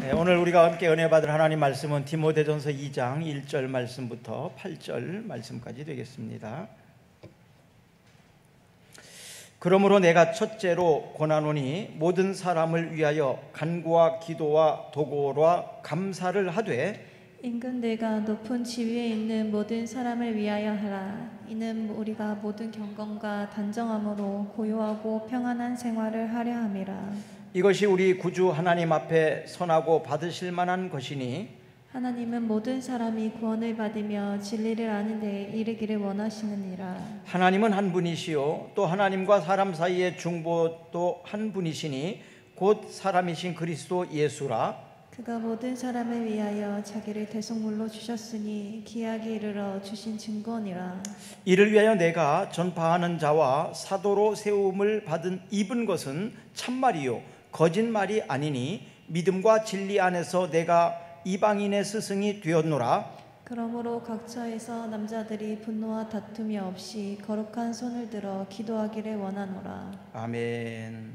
네, 오늘 우리가 함께 은혜 받을 하나님 말씀은 디모데전서 2장 1절 말씀부터 8절 말씀까지 되겠습니다. 그러므로 내가 첫째로 권하노니 모든 사람을 위하여 간구와 기도와 도고와 감사를 하되 인근 내가 높은 지위에 있는 모든 사람을 위하여 하라. 이는 우리가 모든 경건과 단정함으로 고요하고 평안한 생활을 하려 함이라. 이것이 우리 구주 하나님 앞에 선하고 받으실 만한 것이니 하나님은 모든 사람이 구원을 받으며 진리를 아는 데에 이르기를 원하시느니라. 하나님은 한 분이시요 또 하나님과 사람 사이의 중보도 한 분이시니 곧 사람이신 그리스도 예수라. 그가 모든 사람을 위하여 자기를 대속물로 주셨으니 기약에 이르러 주신 증거니라. 이를 위하여 내가 전파하는 자와 사도로 세움을 받은 입은 것은 참말이요 거짓말이 아니니 믿음과 진리 안에서 내가 이방인의 스승이 되었노라. 그러므로 각처에서 남자들이 분노와 다툼이 없이 거룩한 손을 들어 기도하기를 원하노라. 아멘.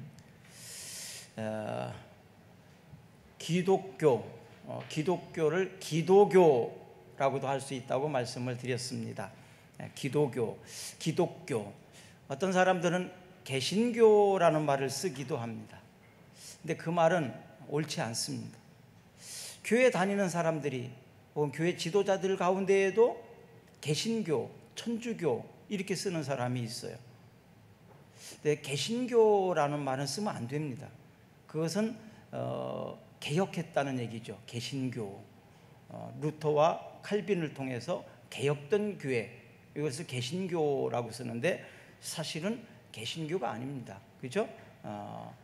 기독교를 기도교라고도 할 수 있다고 말씀을 드렸습니다. 기독교. 어떤 사람들은 개신교라는 말을 쓰기도 합니다. 근데 그 말은 옳지 않습니다. 교회 다니는 사람들이 혹은 교회 지도자들 가운데에도 개신교, 천주교 이렇게 쓰는 사람이 있어요. 근데 개신교라는 말은 쓰면 안 됩니다. 그것은 개혁했다는 얘기죠. 개신교. 루터와 칼빈을 통해서 개혁된 교회, 이것을 개신교라고 쓰는데 사실은 개신교가 아닙니다. 그렇죠?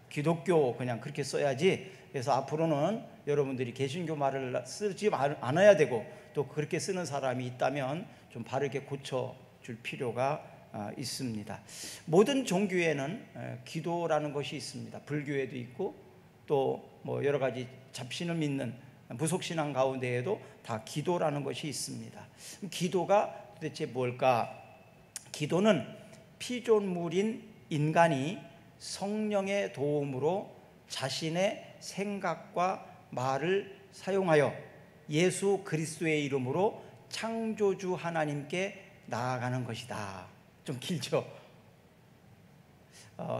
기독교 그냥 그렇게 써야지. 그래서 앞으로는 여러분들이 개신교 말을 쓰지 않아야 되고, 또 그렇게 쓰는 사람이 있다면 좀 바르게 고쳐줄 필요가 있습니다. 모든 종교에는 기도라는 것이 있습니다. 불교에도 있고 또 뭐 여러 가지 잡신을 믿는 무속신앙 가운데에도 다 기도라는 것이 있습니다. 기도가 도대체 뭘까? 기도는 피조물인 인간이 성령의 도움으로 자신의 생각과 말을 사용하여 예수 그리스도의 이름으로 창조주 하나님께 나아가는 것이다. 좀 길죠?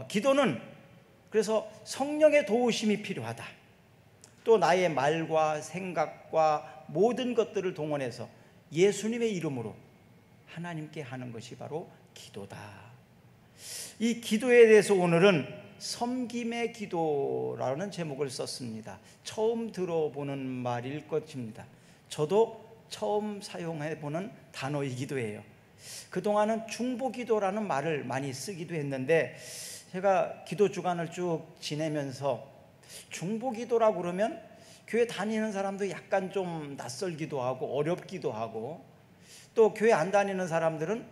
기도는 그래서 성령의 도우심이 필요하다. 또 나의 말과 생각과 모든 것들을 동원해서 예수님의 이름으로 하나님께 하는 것이 바로 기도다. 이 기도에 대해서 오늘은 섬김의 기도라는 제목을 썼습니다. 처음 들어보는 말일 것입니다. 저도 처음 사용해보는 단어이기도 해요. 그동안은 중보기도라는 말을 많이 쓰기도 했는데, 제가 기도 주간을 쭉 지내면서 중보기도라고 그러면 교회 다니는 사람도 약간 좀 낯설기도 하고 어렵기도 하고, 또 교회 안 다니는 사람들은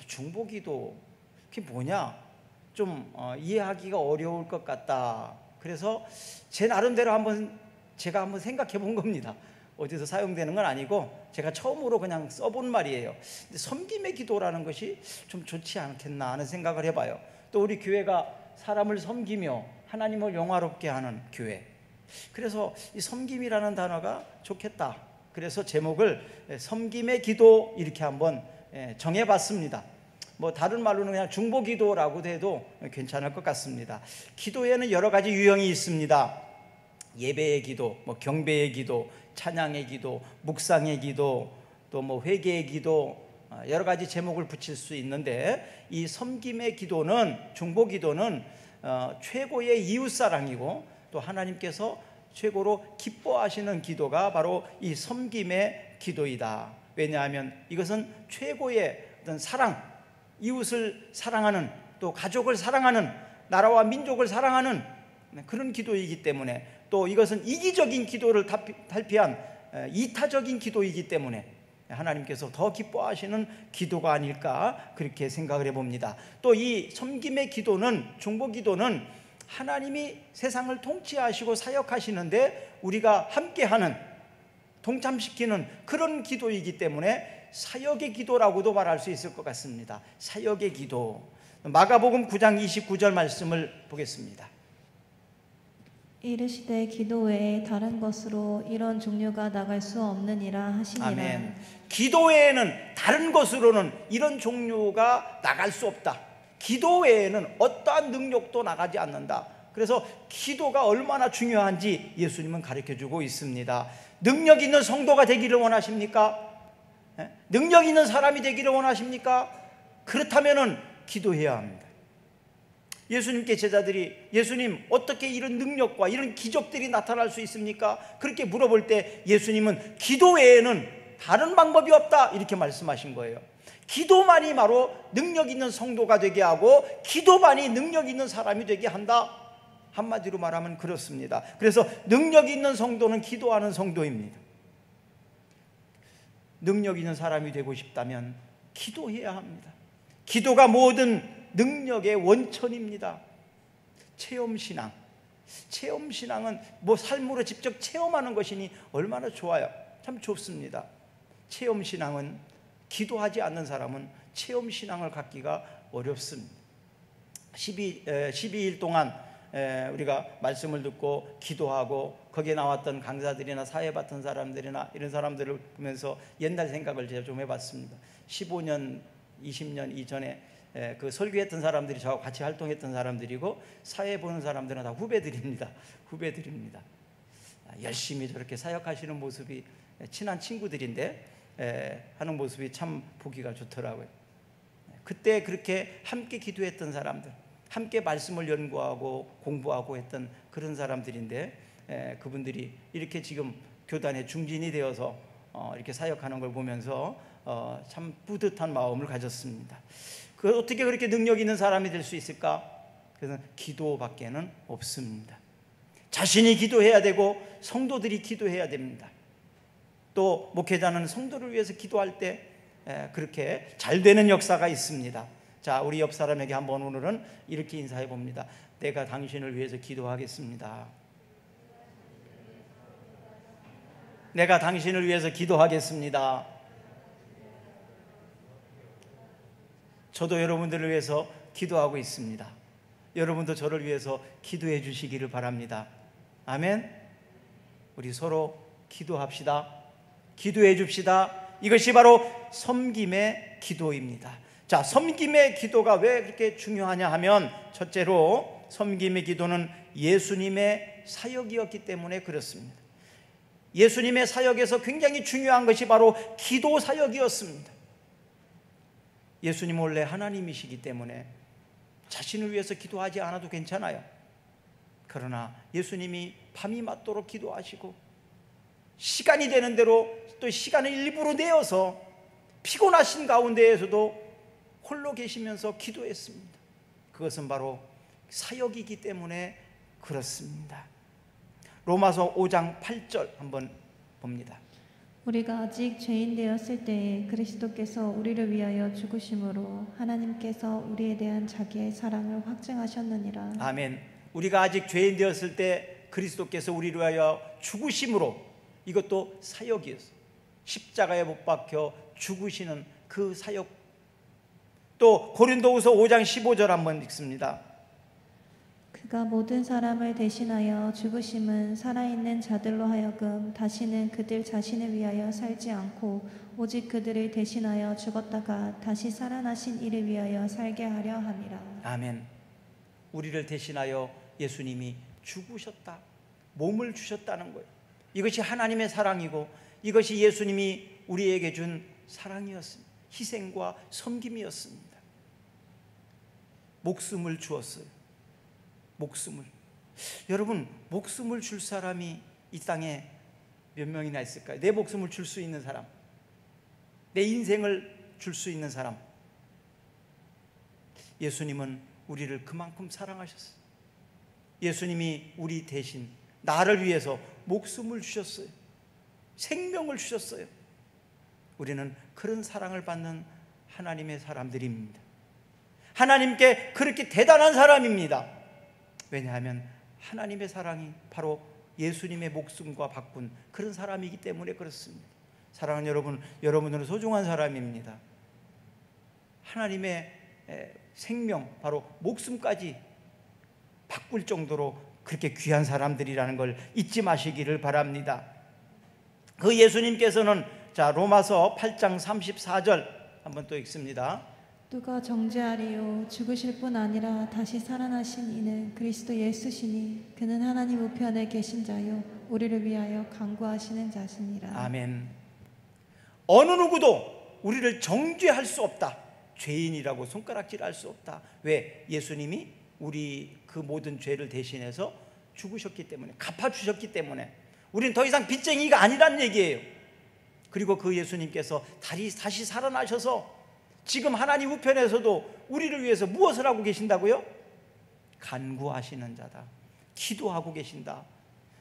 중보기도 그게 뭐냐 좀 이해하기가 어려울 것 같다. 그래서 제 나름대로 제가 한번 생각해 본 겁니다. 어디서 사용되는 건 아니고 제가 처음으로 그냥 써본 말이에요. 근데 섬김의 기도라는 것이 좀 좋지 않겠나 하는 생각을 해봐요. 또 우리 교회가 사람을 섬기며 하나님을 영화롭게 하는 교회, 그래서 이 섬김이라는 단어가 좋겠다. 그래서 제목을 섬김의 기도 이렇게 한번 정해봤습니다. 뭐 다른 말로는 그냥 중보기도라고도 해도 괜찮을 것 같습니다. 기도에는 여러 가지 유형이 있습니다. 예배의 기도, 뭐 경배의 기도, 찬양의 기도, 묵상의 기도, 또 뭐 회개의 기도, 여러 가지 제목을 붙일 수 있는데, 이 섬김의 기도는, 중보기도는 최고의 이웃사랑이고 또 하나님께서 최고로 기뻐하시는 기도가 바로 이 섬김의 기도이다. 왜냐하면 이것은 최고의 어떤 사랑, 이웃을 사랑하는, 또 가족을 사랑하는, 나라와 민족을 사랑하는 그런 기도이기 때문에, 또 이것은 이기적인 기도를 탈피한 이타적인 기도이기 때문에 하나님께서 더 기뻐하시는 기도가 아닐까 그렇게 생각을 해봅니다. 또 이 섬김의 기도는, 중보기도는 하나님이 세상을 통치하시고 사역하시는데 우리가 함께하는, 동참시키는 그런 기도이기 때문에 사역의 기도라고도 말할 수 있을 것 같습니다. 사역의 기도. 마가복음 9장 29절 말씀을 보겠습니다. 이르시되 기도 외에 다른 것으로 이런 종류가 나갈 수 없느니라 하시니라. 아멘. 기도 외에는 다른 것으로는 이런 종류가 나갈 수 없다. 기도 외에는 어떠한 능력도 나가지 않는다. 그래서 기도가 얼마나 중요한지 예수님은 가르쳐주고 있습니다. 능력 있는 성도가 되기를 원하십니까? 능력 있는 사람이 되기를 원하십니까? 그렇다면 기도해야 합니다. 예수님께 제자들이 예수님 어떻게 이런 능력과 이런 기적들이 나타날 수 있습니까? 그렇게 물어볼 때 예수님은 기도 외에는 다른 방법이 없다 이렇게 말씀하신 거예요. 기도만이 바로 능력 있는 성도가 되게 하고 기도만이 능력 있는 사람이 되게 한다. 한마디로 말하면 그렇습니다. 그래서 능력 있는 성도는 기도하는 성도입니다. 능력 있는 사람이 되고 싶다면 기도해야 합니다. 기도가 모든 능력의 원천입니다. 체험신앙. 체험신앙은 뭐 삶으로 직접 체험하는 것이니 얼마나 좋아요. 참 좋습니다. 체험신앙은 기도하지 않는 사람은 체험신앙을 갖기가 어렵습니다. 12일 동안 우리가 말씀을 듣고 기도하고 거기에 나왔던 강사들이나 사회 받던 사람들이나 이런 사람들을 보면서 옛날 생각을 제가 좀 해봤습니다. 15년, 20년 이전에 그 설교했던 사람들이 저하고 같이 활동했던 사람들이고 사회 보는 사람들은 다 후배들입니다. 후배들입니다. 열심히 저렇게 사역하시는 모습이 친한 친구들인데 하는 모습이 참 보기가 좋더라고요. 그때 그렇게 함께 기도했던 사람들, 함께 말씀을 연구하고 공부하고 했던 그런 사람들인데 그분들이 이렇게 지금 교단에 중진이 되어서 이렇게 사역하는 걸 보면서 참 뿌듯한 마음을 가졌습니다. 어떻게 그렇게 능력 있는 사람이 될 수 있을까? 그래서 기도밖에는 없습니다. 자신이 기도해야 되고 성도들이 기도해야 됩니다. 또 목회자는 성도를 위해서 기도할 때 그렇게 잘 되는 역사가 있습니다. 자, 우리 옆 사람에게 한번 오늘은 이렇게 인사해 봅니다. 내가 당신을 위해서 기도하겠습니다. 내가 당신을 위해서 기도하겠습니다. 저도 여러분들을 위해서 기도하고 있습니다. 여러분도 저를 위해서 기도해 주시기를 바랍니다. 아멘. 우리 서로 기도합시다. 기도해 줍시다. 이것이 바로 섬김의 기도입니다. 자, 섬김의 기도가 왜 그렇게 중요하냐 하면 첫째로 섬김의 기도는 예수님의 사역이었기 때문에 그렇습니다. 예수님의 사역에서 굉장히 중요한 것이 바로 기도 사역이었습니다. 예수님 원래 하나님이시기 때문에 자신을 위해서 기도하지 않아도 괜찮아요. 그러나 예수님이 밤이 맞도록 기도하시고 시간이 되는 대로 또 시간을 일부러 내어서 피곤하신 가운데에서도 홀로 계시면서 기도했습니다. 그것은 바로 사역이기 때문에 그렇습니다. 로마서 5장 8절 한번 봅니다. 우리가 아직 죄인 되었을 때에 그리스도께서 우리를 위하여 죽으심으로 하나님께서 우리에 대한 자기의 사랑을 확증하셨느니라. 아멘. 우리가 아직 죄인 되었을 때 그리스도께서 우리를 위하여 죽으심으로, 이것도 사역이었어요. 십자가에 못 박혀 죽으시는 그 사역. 또 고린도후서 5장 15절 한번 읽습니다. 그가 모든 사람을 대신하여 죽으심은 살아있는 자들로 하여금 다시는 그들 자신을 위하여 살지 않고 오직 그들을 대신하여 죽었다가 다시 살아나신 이를 위하여 살게 하려 함이라. 아멘. 우리를 대신하여 예수님이 죽으셨다. 몸을 주셨다는 거예요. 이것이 하나님의 사랑이고 이것이 예수님이 우리에게 준 사랑이었습니다. 희생과 섬김이었습니다. 목숨을 주었어요. 목숨을. 여러분, 목숨을 줄 사람이 이 땅에 몇 명이나 있을까요? 내 목숨을 줄 수 있는 사람, 내 인생을 줄 수 있는 사람. 예수님은 우리를 그만큼 사랑하셨어요. 예수님이 우리 대신 나를 위해서 목숨을 주셨어요. 생명을 주셨어요. 우리는 그런 사랑을 받는 하나님의 사람들입니다. 하나님께 그렇게 대단한 사람입니다. 왜냐하면 하나님의 사랑이 바로 예수님의 목숨과 바꾼 그런 사람이기 때문에 그렇습니다. 사랑하는 여러분, 여러분들은 소중한 사람입니다. 하나님의 생명, 바로 목숨까지 바꿀 정도로 그렇게 귀한 사람들이라는 걸 잊지 마시기를 바랍니다. 그 예수님께서는 로마서 8장 34절 한번 또 읽습니다. 누가 정죄하리요 죽으실 뿐 아니라 다시 살아나신 이는 그리스도 예수시니 그는 하나님 우편에 계신 자요 우리를 위하여 간구하시는 자시니라. 아멘. 어느 누구도 우리를 정죄할 수 없다. 죄인이라고 손가락질할 수 없다. 왜? 예수님이 우리 그 모든 죄를 대신해서 죽으셨기 때문에, 갚아주셨기 때문에. 우리는 더 이상 빚쟁이가 아니란 얘기예요. 그리고 그 예수님께서 다시 살아나셔서 지금 하나님 우편에서도 우리를 위해서 무엇을 하고 계신다고요? 간구하시는 자다. 기도하고 계신다.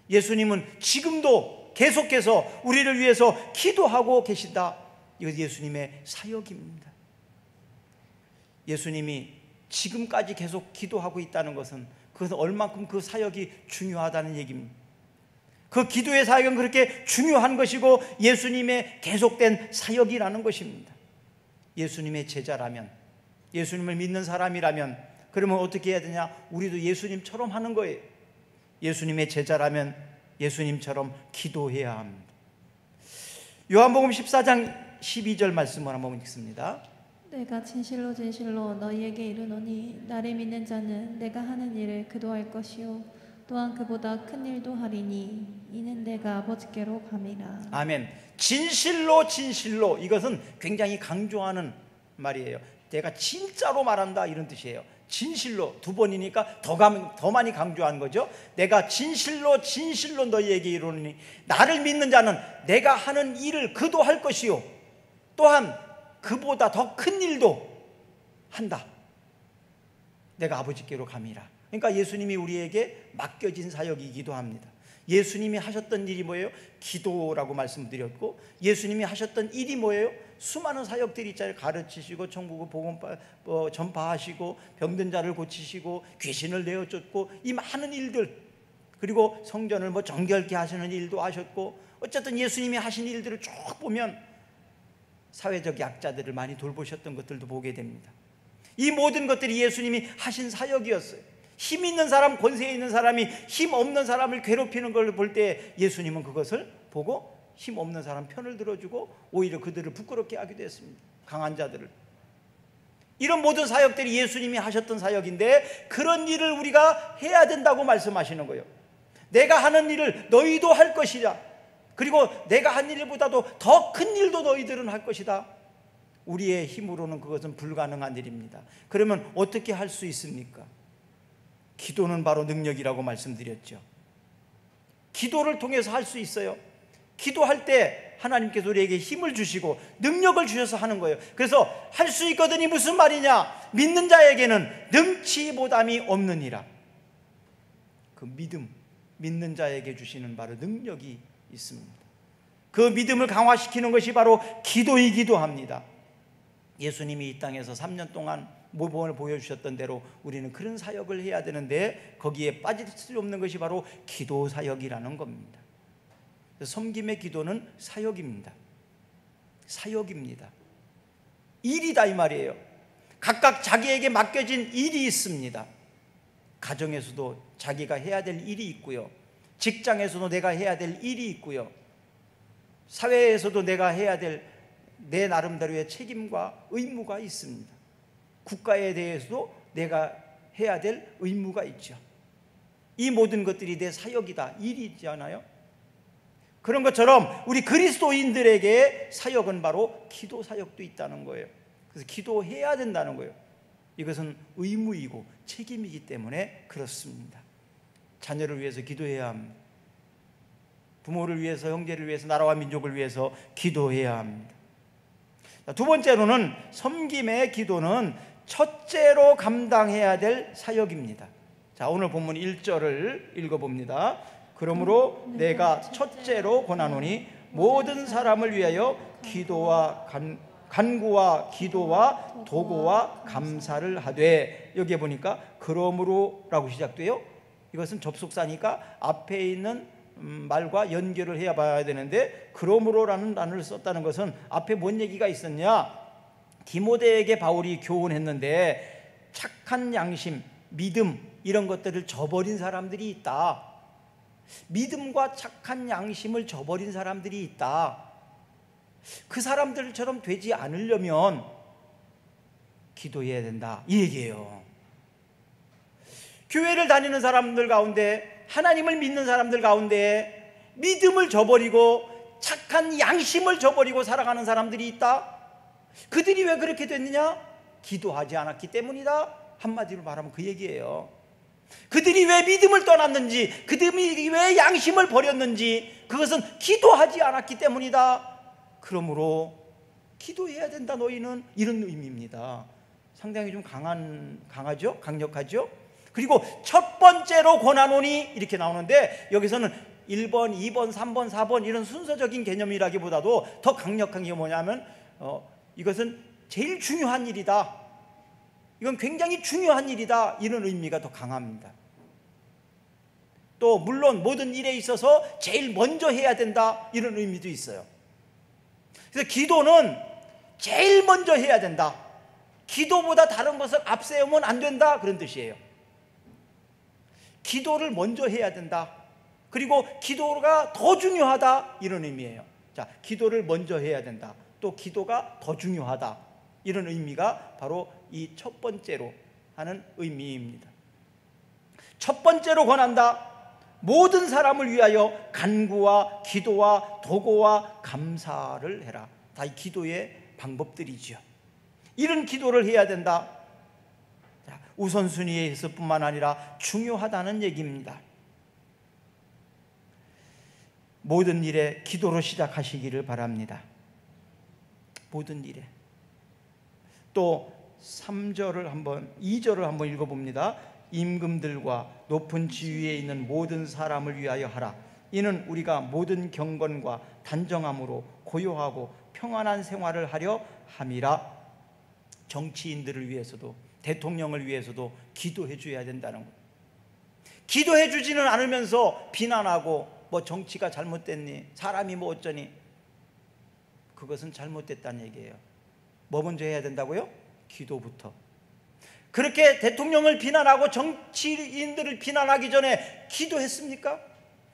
예수님은 지금도 계속해서 우리를 위해서 기도하고 계신다. 이거 예수님의 사역입니다. 예수님이 지금까지 계속 기도하고 있다는 것은 그것은 얼만큼 그 사역이 중요하다는 얘기입니다. 그 기도의 사역은 그렇게 중요한 것이고 예수님의 계속된 사역이라는 것입니다. 예수님의 제자라면, 예수님을 믿는 사람이라면 그러면 어떻게 해야 되냐? 우리도 예수님처럼 하는 거예요. 예수님의 제자라면 예수님처럼 기도해야 합니다. 요한복음 14장 12절 말씀을 한번 읽습니다. 내가 진실로 진실로 너희에게 이르노니 나를 믿는 자는 내가 하는 일을 그도 할 것이요 또한 그보다 큰 일도 하리니 이는 내가 아버지께로 감이라. 아멘. 진실로 진실로, 이것은 굉장히 강조하는 말이에요. 내가 진짜로 말한다 이런 뜻이에요. 진실로 두 번이니까 더 많이 강조한 거죠. 내가 진실로 진실로 너희에게 이르노니 나를 믿는 자는 내가 하는 일을 그도 할 것이요 또한 그보다 더 큰 일도 한다. 내가 아버지께로 감이라. 그러니까 예수님이 우리에게 맡겨진 사역이기도 합니다. 예수님이 하셨던 일이 뭐예요? 기도라고 말씀드렸고, 예수님이 하셨던 일이 뭐예요? 수많은 사역들이 있잖아요. 가르치시고 천국의 복음 전파하시고 병든 자를 고치시고 귀신을 내어쫓고 이 많은 일들, 그리고 성전을 정결케 하시는 일도 하셨고, 어쨌든 예수님이 하신 일들을 쭉 보면 사회적 약자들을 많이 돌보셨던 것들도 보게 됩니다. 이 모든 것들이 예수님이 하신 사역이었어요. 힘 있는 사람, 권세 있는 사람이 힘 없는 사람을 괴롭히는 걸 볼 때 예수님은 그것을 보고 힘 없는 사람 편을 들어주고 오히려 그들을 부끄럽게 하기도 했습니다. 강한 자들을. 이런 모든 사역들이 예수님이 하셨던 사역인데 그런 일을 우리가 해야 된다고 말씀하시는 거예요. 내가 하는 일을 너희도 할 것이다. 그리고 내가 한 일보다도 더 큰 일도 너희들은 할 것이다. 우리의 힘으로는 그것은 불가능한 일입니다. 그러면 어떻게 할 수 있습니까? 기도는 바로 능력이라고 말씀드렸죠. 기도를 통해서 할 수 있어요. 기도할 때 하나님께서 우리에게 힘을 주시고 능력을 주셔서 하는 거예요. 그래서 할 수 있거든이 무슨 말이냐? 믿는 자에게는 능치 보담이 없느니라. 그 믿는 자에게 주시는 바로 능력이 있습니다. 그 믿음을 강화시키는 것이 바로 기도이기도 합니다. 예수님이 이 땅에서 3년 동안 모범을 보여주셨던 대로 우리는 그런 사역을 해야 되는데 거기에 빠질 수 없는 것이 바로 기도 사역이라는 겁니다. 섬김의 기도는 사역입니다. 사역입니다. 일이다 이 말이에요. 각각 자기에게 맡겨진 일이 있습니다. 가정에서도 자기가 해야 될 일이 있고요, 직장에서도 내가 해야 될 일이 있고요, 사회에서도 내가 해야 될 내 나름대로의 책임과 의무가 있습니다. 국가에 대해서도 내가 해야 될 의무가 있죠. 이 모든 것들이 내 사역이다, 일이잖아요. 그런 것처럼 우리 그리스도인들에게 사역은 바로 기도 사역도 있다는 거예요. 그래서 기도해야 된다는 거예요. 이것은 의무이고 책임이기 때문에 그렇습니다. 자녀를 위해서 기도해야 합니다. 부모를 위해서, 형제를 위해서, 나라와 민족을 위해서 기도해야 합니다. 두 번째로는 섬김의 기도는 첫째로 감당해야 될 사역입니다. 자, 오늘 본문 1절을 읽어봅니다. 그러므로 내가 첫째로 권하노니 모든 사람을 위하여 기도와 간구와 기도와 도구와 감사를 하되, 여기에 보니까 그러므로라고 시작돼요. 이것은 접속사니까 앞에 있는 말과 연결을 해야 봐야 되는데, 그러므로라는 단어를 썼다는 것은 앞에 뭔 얘기가 있었냐? 디모데에게 바울이 교훈했는데 착한 양심, 믿음, 이런 것들을 저버린 사람들이 있다. 믿음과 착한 양심을 저버린 사람들이 있다. 그 사람들처럼 되지 않으려면 기도해야 된다, 이 얘기예요. 교회를 다니는 사람들 가운데, 하나님을 믿는 사람들 가운데 믿음을 저버리고 착한 양심을 저버리고 살아가는 사람들이 있다. 그들이 왜 그렇게 됐느냐? 기도하지 않았기 때문이다. 한마디로 말하면 그 얘기예요. 그들이 왜 믿음을 떠났는지, 그들이 왜 양심을 버렸는지, 그것은 기도하지 않았기 때문이다. 그러므로 기도해야 된다 너희는, 이런 의미입니다. 상당히 좀 강하죠? 강력하죠? 그리고 첫 번째로 권하노니 이렇게 나오는데, 여기서는 1번, 2번, 3번, 4번 이런 순서적인 개념이라기보다도 더 강력한 게 뭐냐면 이것은 제일 중요한 일이다, 이건 굉장히 중요한 일이다, 이런 의미가 더 강합니다. 또 물론 모든 일에 있어서 제일 먼저 해야 된다, 이런 의미도 있어요. 그래서 기도는 제일 먼저 해야 된다, 기도보다 다른 것을 앞세우면 안 된다, 그런 뜻이에요. 기도를 먼저 해야 된다, 그리고 기도가 더 중요하다, 이런 의미예요. 자, 기도를 먼저 해야 된다, 또 기도가 더 중요하다, 이런 의미가 바로 이 첫 번째로 하는 의미입니다. 첫 번째로 권한다. 모든 사람을 위하여 간구와 기도와 도고와 감사를 해라. 다 이 기도의 방법들이죠. 이런 기도를 해야 된다. 우선순위에서 뿐만 아니라 중요하다는 얘기입니다. 모든 일에 기도로 시작하시기를 바랍니다. 모든 일에. 또 2절을 한번 읽어봅니다. 임금들과 높은 지위에 있는 모든 사람을 위하여 하라. 이는 우리가 모든 경건과 단정함으로 고요하고 평안한 생활을 하려 함이라. 정치인들을 위해서도 대통령을 위해서도 기도해 줘야 된다는 거예요. 기도해 주지는 않으면서 비난하고 뭐 정치가 잘못됐니, 사람이 뭐 어쩌니, 그것은 잘못됐다는 얘기예요. 뭐 먼저 해야 된다고요? 기도부터. 그렇게 대통령을 비난하고 정치인들을 비난하기 전에 기도했습니까?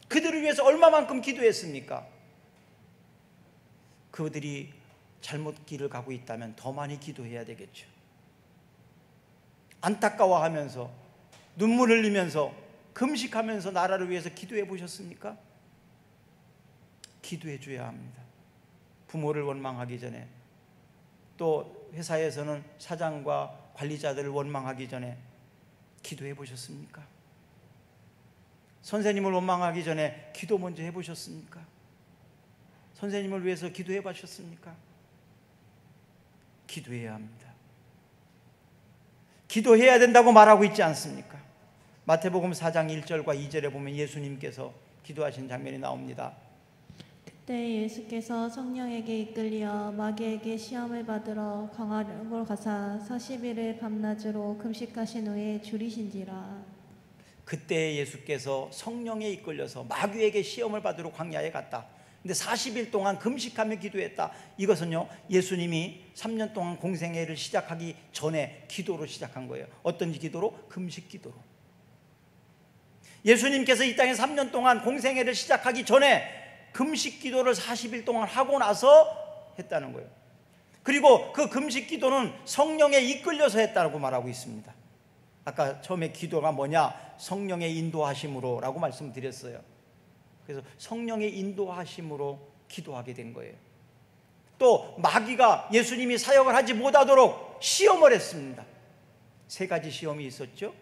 그들을 위해서 얼마만큼 기도했습니까? 그들이 잘못 길을 가고 있다면 더 많이 기도해야 되겠죠. 안타까워하면서 눈물 흘리면서 금식하면서 나라를 위해서 기도해 보셨습니까? 기도해 줘야 합니다. 부모를 원망하기 전에, 또 회사에서는 사장과 관리자들을 원망하기 전에 기도해 보셨습니까? 선생님을 원망하기 전에 기도 먼저 해 보셨습니까? 선생님을 위해서 기도해 보셨습니까? 기도해야 합니다. 기도해야 된다고 말하고 있지 않습니까? 마태복음 4장 1절과 2절에 보면 예수님께서 기도하신 장면이 나옵니다. 그때 예수께서 성령에게 이끌려 마귀에게 시험을 받으러 광야로 가사 40일을 밤낮으로 금식하신 후에 줄이신지라. 그때 예수께서 성령에 이끌려서 마귀에게 시험을 받으러 광야에 갔다. 근데 40일 동안 금식하며 기도했다. 이것은요, 예수님이 3년 동안 공생애를 시작하기 전에 기도로 시작한 거예요. 어떤 기도로? 금식 기도로. 예수님께서 이 땅에 3년 동안 공생애를 시작하기 전에 금식 기도를 40일 동안 하고 나서 했다는 거예요. 그리고 그 금식 기도는 성령에 이끌려서 했다고 말하고 있습니다. 아까 처음에 기도가 뭐냐? 성령의 인도하심으로 라고 말씀드렸어요. 그래서 성령의 인도하심으로 기도하게 된 거예요. 또 마귀가 예수님이 사역을 하지 못하도록 시험을 했습니다. 3가지 시험이 있었죠.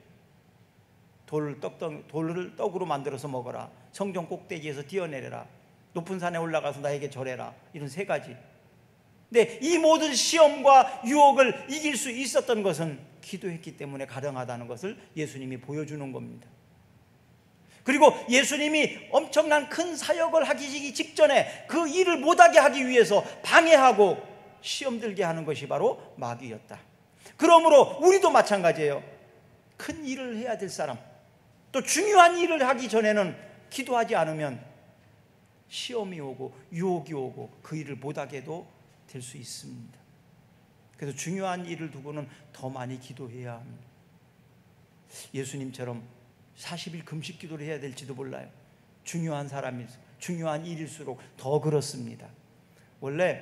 돌을 떡으로 만들어서 먹어라, 성전 꼭대기에서 뛰어내려라, 높은 산에 올라가서 나에게 절해라, 이런 3가지. 근데 이 모든 시험과 유혹을 이길 수 있었던 것은 기도했기 때문에 가능하다는 것을 예수님이 보여주는 겁니다. 그리고 예수님이 엄청난 큰 사역을 하기 직전에 그 일을 못하게 하기 위해서 방해하고 시험 들게 하는 것이 바로 마귀였다. 그러므로 우리도 마찬가지예요. 큰 일을 해야 될 사람, 또 중요한 일을 하기 전에는 기도하지 않으면 시험이 오고 유혹이 오고 그 일을 못하게도 될 수 있습니다. 그래서 중요한 일을 두고는 더 많이 기도해야 합니다. 예수님처럼 40일 금식 기도를 해야 될지도 몰라요. 중요한 사람이, 중요한 일일수록 더 그렇습니다. 원래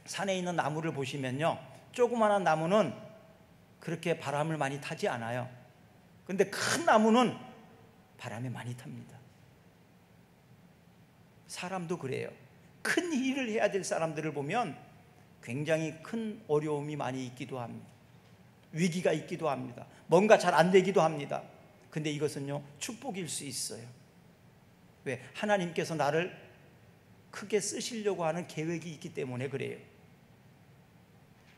산에 있는 나무를 보시면요, 조그마한 나무는 그렇게 바람을 많이 타지 않아요. 근데 큰 나무는 바람에 많이 탑니다. 사람도 그래요. 큰 일을 해야 될 사람들을 보면 굉장히 큰 어려움이 많이 있기도 합니다. 위기가 있기도 합니다. 뭔가 잘 안 되기도 합니다. 근데 이것은요, 축복일 수 있어요. 왜? 하나님께서 나를 크게 쓰시려고 하는 계획이 있기 때문에 그래요.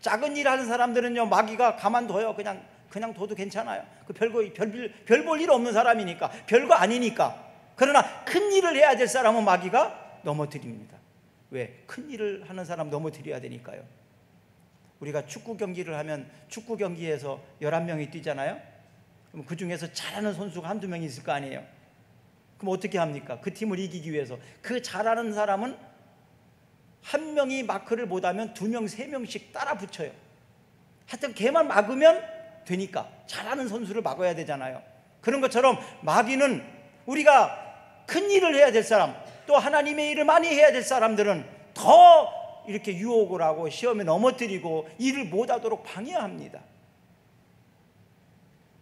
작은 일 하는 사람들은요, 마귀가 가만둬요. 그냥 둬도 괜찮아요. 별 볼 일 없는 사람이니까, 별거 아니니까. 그러나 큰 일을 해야 될 사람은 마귀가 넘어뜨립니다. 왜? 큰 일을 하는 사람 넘어뜨려야 되니까요. 우리가 축구 경기를 하면 축구 경기에서 11명이 뛰잖아요. 그럼 그 중에서 잘하는 선수가 한두 명 있을 거 아니에요. 그럼 어떻게 합니까? 그 팀을 이기기 위해서 그 잘하는 사람은 한 명이 마크를 못하면 2명, 3명씩 따라 붙여요. 하여튼 걔만 막으면 되니까 잘하는 선수를 막아야 되잖아요. 그런 것처럼 마귀는 우리가 큰 일을 해야 될 사람, 또 하나님의 일을 많이 해야 될 사람들은 더 이렇게 유혹을 하고 시험에 넘어뜨리고 일을 못하도록 방해합니다.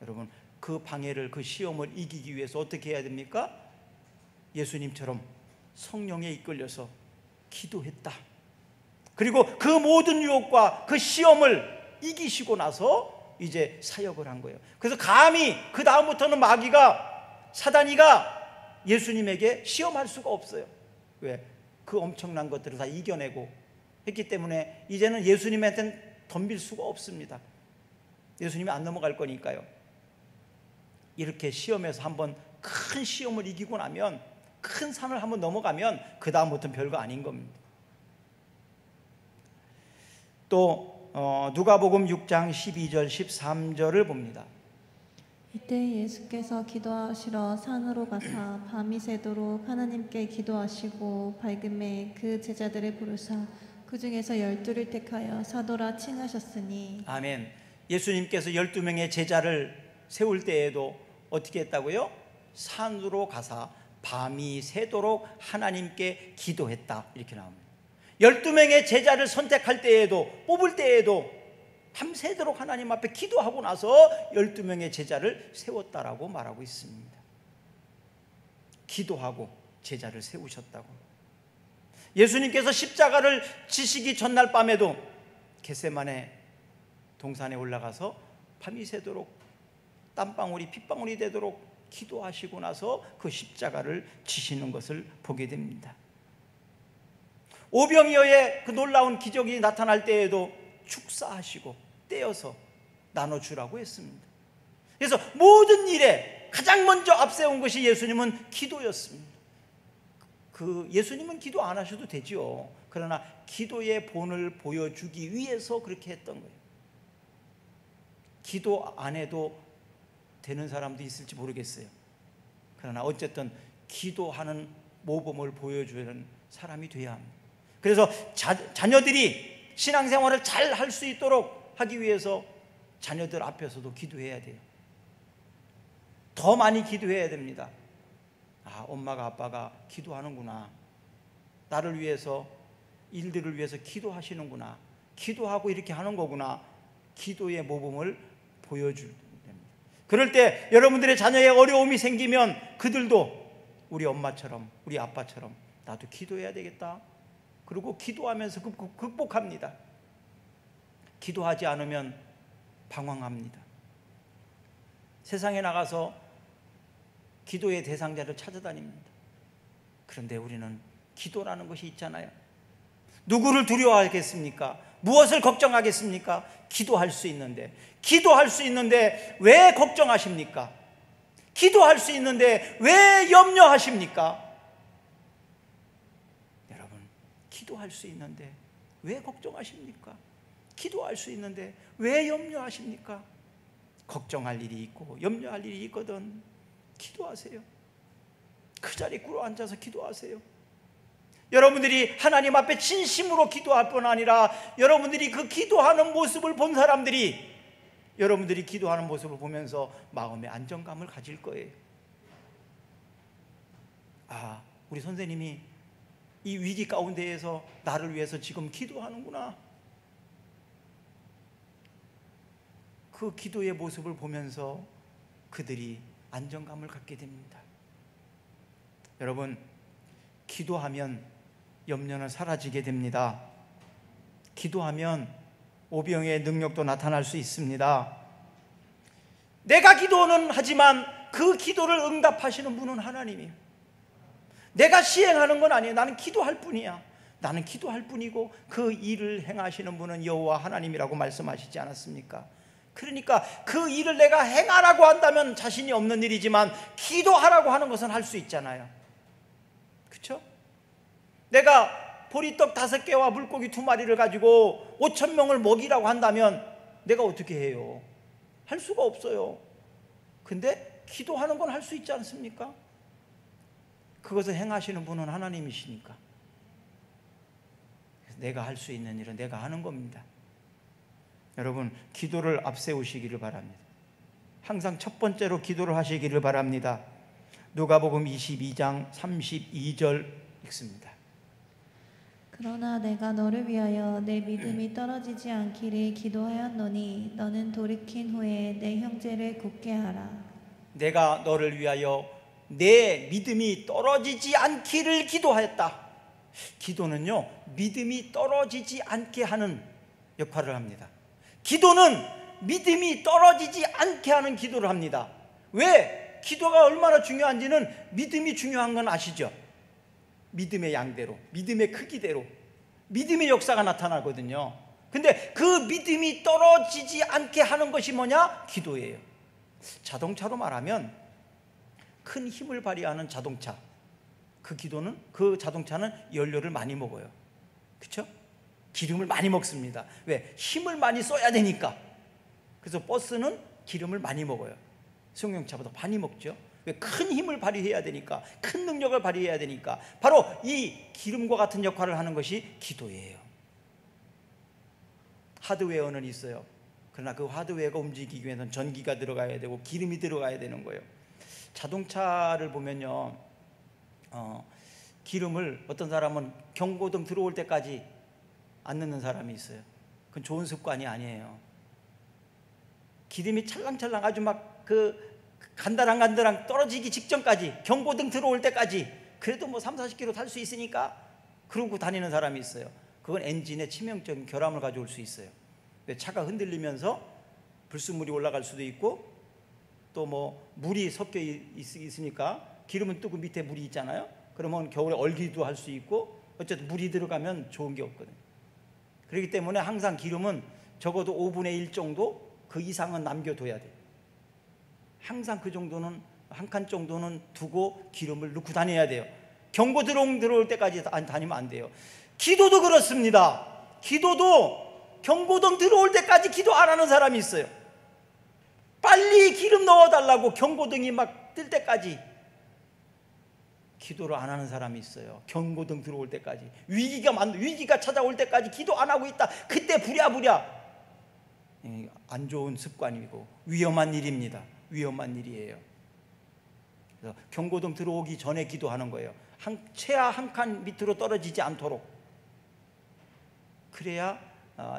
여러분, 그 방해를, 그 시험을 이기기 위해서 어떻게 해야 됩니까? 예수님처럼 성령에 이끌려서 기도했다. 그리고 그 모든 유혹과 그 시험을 이기시고 나서 이제 사역을 한 거예요. 그래서 감히 그 다음부터는 마귀가, 사단이가 예수님에게 시험할 수가 없어요. 왜? 그 엄청난 것들을 다 이겨내고 했기 때문에 이제는 예수님한테는 덤빌 수가 없습니다. 예수님이 안 넘어갈 거니까요. 이렇게 시험에서 한번 큰 시험을 이기고 나면, 큰 산을 한번 넘어가면 그 다음부터는 별거 아닌 겁니다. 또 누가복음 6장 12절 13절을 봅니다. 이때 예수께서 기도하시러 산으로 가사 밤이 새도록 하나님께 기도하시고 밝음에 그 제자들을 부르사 그 중에서 12를 택하여 사도라 칭하셨으니. 아멘. 예수님께서 12명의 제자를 세울 때에도 어떻게 했다고요? 산으로 가사 밤이 새도록 하나님께 기도했다, 이렇게 나옵니다. 12명의 제자를 선택할 때에도, 뽑을 때에도 밤새도록 하나님 앞에 기도하고 나서 12명의 제자를 세웠다라고 말하고 있습니다. 기도하고 제자를 세우셨다고. 예수님께서 십자가를 지시기 전날 밤에도 겟세마네 동산에 올라가서 밤이 새도록 땀방울이 핏방울이 되도록 기도하시고 나서 그 십자가를 지시는 것을 보게 됩니다. 오병이어의 그 놀라운 기적이 나타날 때에도 축사하시고 떼어서 나눠주라고 했습니다. 그래서 모든 일에 가장 먼저 앞세운 것이 예수님은 기도였습니다. 예수님은 기도 안 하셔도 되죠. 그러나 기도의 본을 보여주기 위해서 그렇게 했던 거예요. 기도 안 해도 되는 사람도 있을지 모르겠어요. 그러나 어쨌든 기도하는 모범을 보여주는 사람이 돼야 합니다. 그래서 자녀들이 신앙생활을 잘 할 수 있도록 하기 위해서 자녀들 앞에서도 기도해야 돼요. 더 많이 기도해야 됩니다. 아, 엄마가 아빠가 기도하는구나. 나를 위해서, 일들을 위해서 기도하시는구나. 기도하고 이렇게 하는 거구나. 기도의 모범을 보여줄 됩니다. 그럴 때 여러분들의 자녀의 어려움이 생기면 그들도 우리 엄마처럼, 우리 아빠처럼 나도 기도해야 되겠다. 그리고 기도하면서 극복합니다. 기도하지 않으면 방황합니다. 세상에 나가서 기도의 대상자를 찾아다닙니다. 그런데 우리는 기도라는 것이 있잖아요. 누구를 두려워하겠습니까? 무엇을 걱정하겠습니까? 기도할 수 있는데 왜 걱정하십니까? 기도할 수 있는데 왜 염려하십니까? 여러분, 기도할 수 있는데 왜 걱정하십니까? 기도할 수 있는데 왜 염려하십니까? 걱정할 일이 있고 염려할 일이 있거든 기도하세요. 그 자리에 꿇어앉아서 기도하세요. 여러분들이 하나님 앞에 진심으로 기도할 뿐 아니라 여러분들이 그 기도하는 모습을 본 사람들이 여러분들이 기도하는 모습을 보면서 마음의 안정감을 가질 거예요. 아, 우리 선생님이 이 위기 가운데에서 나를 위해서 지금 기도하는구나. 그 기도의 모습을 보면서 그들이 안정감을 갖게 됩니다. 여러분, 기도하면 염려는 사라지게 됩니다. 기도하면 오병이의 능력도 나타날 수 있습니다. 내가 기도는 하지만 그 기도를 응답하시는 분은 하나님이에요. 내가 시행하는 건 아니에요. 나는 기도할 뿐이야. 나는 기도할 뿐이고 그 일을 행하시는 분은 여호와 하나님이라고 말씀하시지 않았습니까? 그러니까 그 일을 내가 행하라고 한다면 자신이 없는 일이지만 기도하라고 하는 것은 할 수 있잖아요. 그렇죠? 내가 보리떡 5개와 물고기 2마리를 가지고 5,000명을 먹이라고 한다면 내가 어떻게 해요? 할 수가 없어요. 근데 기도하는 건 할 수 있지 않습니까? 그것을 행하시는 분은 하나님이시니까 내가 할 수 있는 일은 내가 하는 겁니다. 여러분, 기도를 앞세우시기를 바랍니다. 항상 첫 번째로 기도를 하시기를 바랍니다. 누가복음 22장 32절 읽습니다. 그러나 내가 너를 위하여 내 믿음이 떨어지지 않기를 기도하였노니 너는 돌이킨 후에 내 형제를 굳게 하라. 내가 너를 위하여 내 믿음이 떨어지지 않기를 기도하였다. 기도는요, 믿음이 떨어지지 않게 하는 역할을 합니다. 기도는 믿음이 떨어지지 않게 하는 기도를 합니다. 왜? 기도가 얼마나 중요한지는 믿음이 중요한 건 아시죠? 믿음의 양대로, 믿음의 크기대로 믿음의 역사가 나타나거든요. 근데 그 믿음이 떨어지지 않게 하는 것이 뭐냐? 기도예요. 자동차로 말하면 큰 힘을 발휘하는 자동차, 그 자동차는 연료를 많이 먹어요. 그렇죠? 기름을 많이 먹습니다. 왜? 힘을 많이 써야 되니까. 그래서 버스는 기름을 많이 먹어요. 승용차보다 많이 먹죠. 왜? 큰 힘을 발휘해야 되니까, 큰 능력을 발휘해야 되니까. 바로 이 기름과 같은 역할을 하는 것이 기도예요. 하드웨어는 있어요. 그러나 그 하드웨어가 움직이기 위해서는 전기가 들어가야 되고 기름이 들어가야 되는 거예요. 자동차를 보면요, 기름을 어떤 사람은 경고등 들어올 때까지 안 넣는 사람이 있어요. 그건 좋은 습관이 아니에요. 기름이 찰랑찰랑 아주 막 간다랑 떨어지기 직전까지, 경고등 들어올 때까지, 그래도 뭐 30-40km 탈 수 있으니까 그러고 다니는 사람이 있어요. 그건 엔진에 치명적인 결함을 가져올 수 있어요. 차가 흔들리면서 불순물이 올라갈 수도 있고, 또 뭐 물이 섞여 있으니까 기름은 뜨고 밑에 물이 있잖아요. 그러면 겨울에 얼기도 할 수 있고, 어쨌든 물이 들어가면 좋은 게 없거든요. 그렇기 때문에 항상 기름은 적어도 5분의 1 정도, 그 이상은 남겨둬야 돼요. 항상 그 정도는, 한 칸 정도는 두고 기름을 넣고 다녀야 돼요. 경고등 들어올 때까지 다니면 안 돼요. 기도도 그렇습니다. 기도도 경고등 들어올 때까지 기도 안 하는 사람이 있어요. 빨리 기름 넣어달라고 경고등이 막 뜰 때까지 기도를 안 하는 사람이 있어요. 경고등 들어올 때까지, 위기가 찾아올 때까지 기도 안 하고 있다. 그때 부랴부랴. 안 좋은 습관이고 위험한 일입니다. 위험한 일이에요. 그래서 경고등 들어오기 전에 기도하는 거예요. 최하 한 칸 밑으로 떨어지지 않도록. 그래야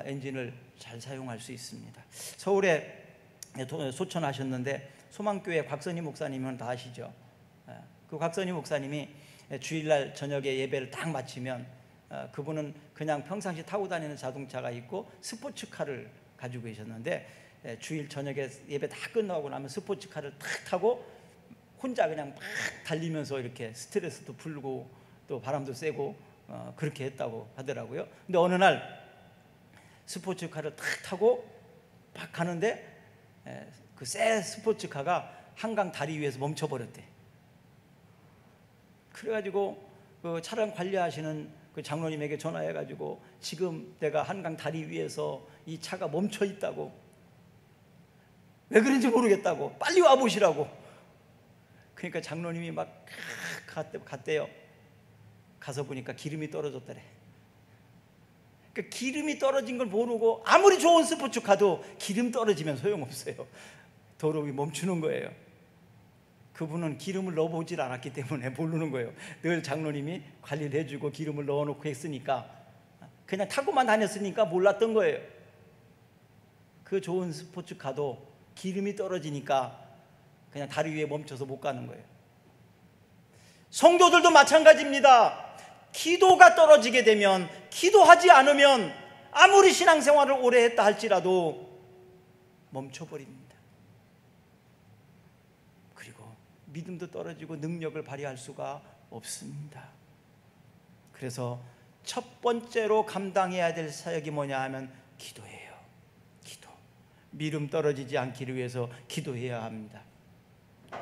엔진을 잘 사용할 수 있습니다. 서울에 소천하셨는데 소망교회 곽선희 목사님은 다 아시죠? 그 곽선희 목사님이 주일날 저녁에 예배를 딱 마치면 그분은 그냥 평상시 타고 다니는 자동차가 있고 스포츠카를 가지고 계셨는데, 주일 저녁에 예배 다 끝나고 나면 스포츠카를 탁 타고 혼자 그냥 막 달리면서 이렇게 스트레스도 풀고 또 바람도 쐬고 그렇게 했다고 하더라고요. 근데 어느 날 스포츠카를 탁 타고 막 가는데 그 새 스포츠카가 한강 다리 위에서 멈춰버렸대. 그래가지고 그 차량 관리하시는 그 장로님에게 전화해가지고 지금 내가 한강 다리 위에서 이 차가 멈춰 있다고, 왜 그런지 모르겠다고, 빨리 와보시라고. 그러니까 장로님이 막 갔대요. 가서 보니까 기름이 떨어졌더래. 그러니까 기름이 떨어진 걸 모르고 아무리 좋은 스포츠카도 기름 떨어지면 소용없어요. 도로 위 멈추는 거예요. 그분은 기름을 넣어보질 않았기 때문에 모르는 거예요. 늘 장로님이 관리를 해주고 기름을 넣어놓고 했으니까, 그냥 타고만 다녔으니까 몰랐던 거예요. 그 좋은 스포츠카도 기름이 떨어지니까 그냥 다리 위에 멈춰서 못 가는 거예요. 성도들도 마찬가지입니다. 기도가 떨어지게 되면, 기도하지 않으면 아무리 신앙생활을 오래 했다 할지라도 멈춰버립니다. 그리고 믿음도 떨어지고 능력을 발휘할 수가 없습니다. 그래서 첫 번째로 감당해야 될 사역이 뭐냐 하면 기도예요. 기도. 믿음 떨어지지 않기를 위해서 기도해야 합니다.